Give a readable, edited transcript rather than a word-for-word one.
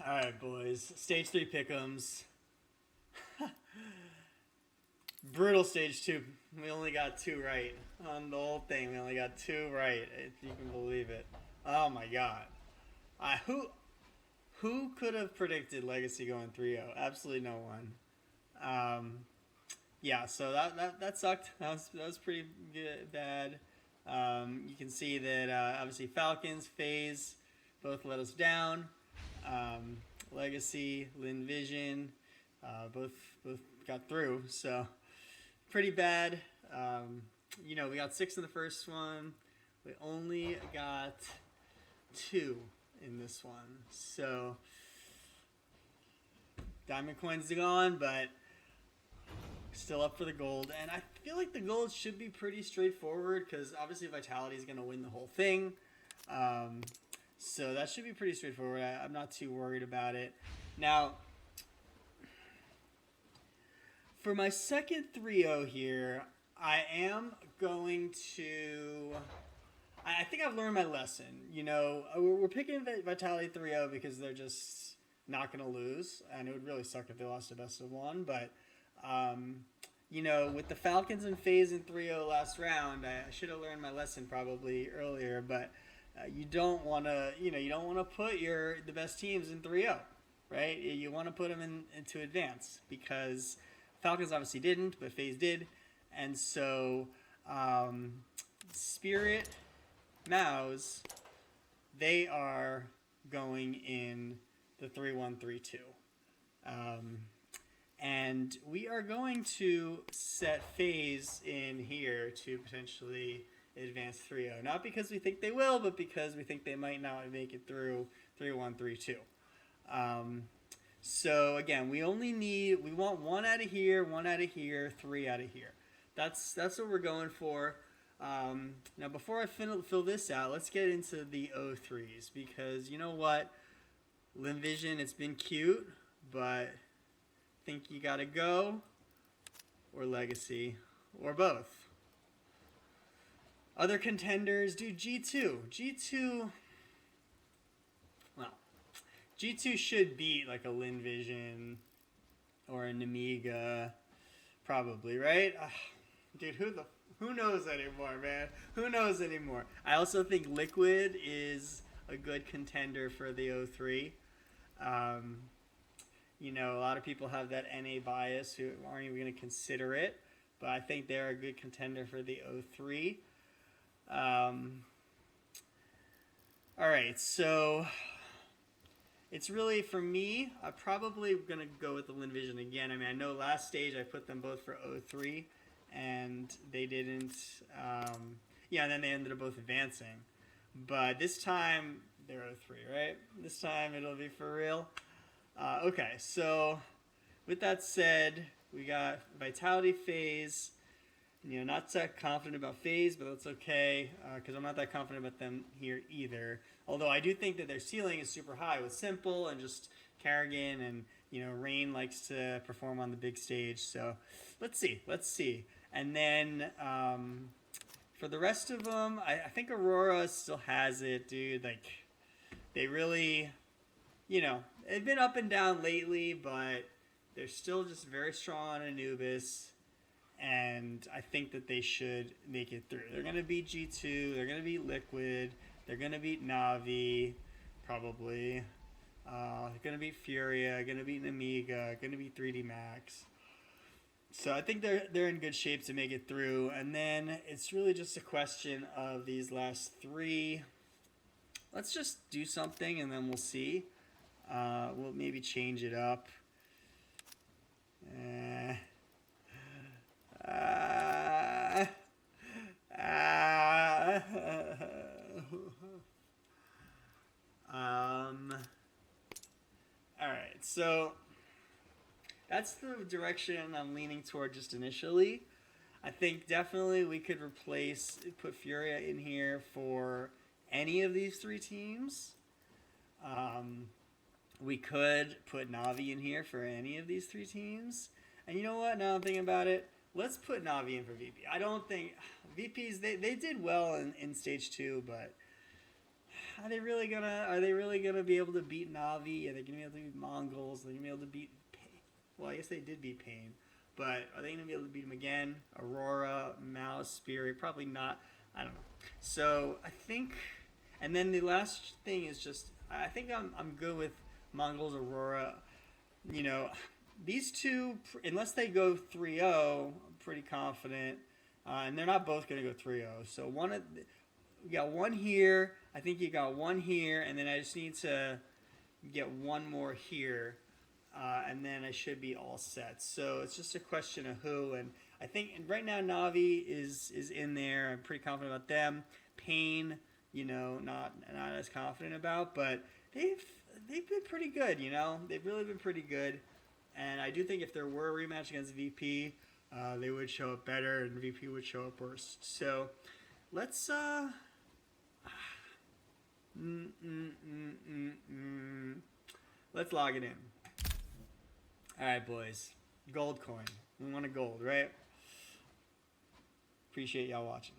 All right, boys. Stage 3 pick'ems. Brutal stage 2. We only got 2 right on the whole thing. We only got 2 right, if you can believe it. Oh my god. I who could have predicted Legacy going 3-0? Absolutely no one. Yeah, so that sucked. That was pretty good, bad. You can see that obviously Falcons, FaZe both let us down. Legacy, Lin Vision, both got through. So pretty bad. We got 6 in the first one. We only got 2 in this one. So diamond coins are gone, but still up for the gold. And I feel like the gold should be pretty straightforward because obviously Vitality is going to win the whole thing. So that should be pretty straightforward. I'm not too worried about it. Now, for my second 3-0 here, I am going to... I think I've learned my lesson. We're picking Vitality 3-0 because they're just not going to lose. And it would really suck if they lost a best of 1. But, with the Falcons and FaZe in 3-0 last round, I should have learned my lesson probably earlier. But you don't want to, put the best teams in 3-0, right? You want to put them into advance because Falcons obviously didn't, but FaZe did. And so Spirit, Mouse, they are going in the 3-1, 3-2. And we are going to set FaZe in here to potentially advance 3-0. Not because we think they will, but because we think they might not make it through 3-1, 3-2. So again, we want 1 out of here, 1 out of here, 3 out of here. That's what we're going for. Now before I fill this out, let's get into the 0-3s because you know what? Linvision, it's been cute, but I think you gotta go or Legacy or both. Other contenders, dude, G2, well, G2 should beat like a Linvision or an Amiga, probably, right? Dude, who knows anymore, man? Who knows anymore? I also think Liquid is a good contender for the 0-3. A lot of people have that NA bias who aren't even going to consider it, but I think they're a good contender for the 0-3. All right, so it's really, for me, I'm probably going to go with the Linvision again. I mean, I know last stage I put them both for 0-3, and they didn't, and then they ended up both advancing. But this time, they're 0-3, right? This time it'll be for real. Okay, so with that said, we got Vitality, FaZe. Not that confident about FaZe, but that's okay, because I'm not that confident about them here either. Although I do think that their ceiling is super high with Simple and just Karrigan, and Rain likes to perform on the big stage. So let's see. And then for the rest of them, I think Aurora still has it, dude. Like they really, they've been up and down lately, but they're still just very strong on Anubis. And I think that they should make it through. They're going to beat G2. They're going to beat Liquid. They're going to beat Navi, probably. They're going to beat Furia. Going to beat Amiga. Going to beat 3D Max. So I think they're in good shape to make it through. And then it's really just a question of these last 3. Let's just do something and then we'll see. We'll maybe change it up. Alright, so that's the direction I'm leaning toward just initially. I think definitely we could put Furia in here for any of these 3 teams. We could put Navi in here for any of these 3 teams. And you know what? Now I'm thinking about it. Let's put Navi in for VP. I don't think... VPs, they did well in Stage 2, but are they really gonna be able to beat Navi? Are they gonna be able to beat Mongols? Are they gonna be able to beat well, I guess they did beat Pain. But are they gonna be able to beat him again? Aurora, Mouse, Spirit, probably not. I don't know. So I think, and then the last thing is just I think I'm good with Mongols, Aurora. You know, these two, unless they go 3-0, I'm pretty confident. And they're not both going to go 3-0. So you got one here. I think you got one here. And then I just need to get one more here. And then I should be all set. So it's just a question of who. And I think right now Navi is in there. I'm pretty confident about them. Pain, you know, not as confident about. But they've been pretty good, you know. They've really been pretty good. And I do think if there were a rematch against VP, they would show up better and VP would show up worse. So let's let's log it in. All right, boys. Gold coin. We want a gold, right? Appreciate y'all watching.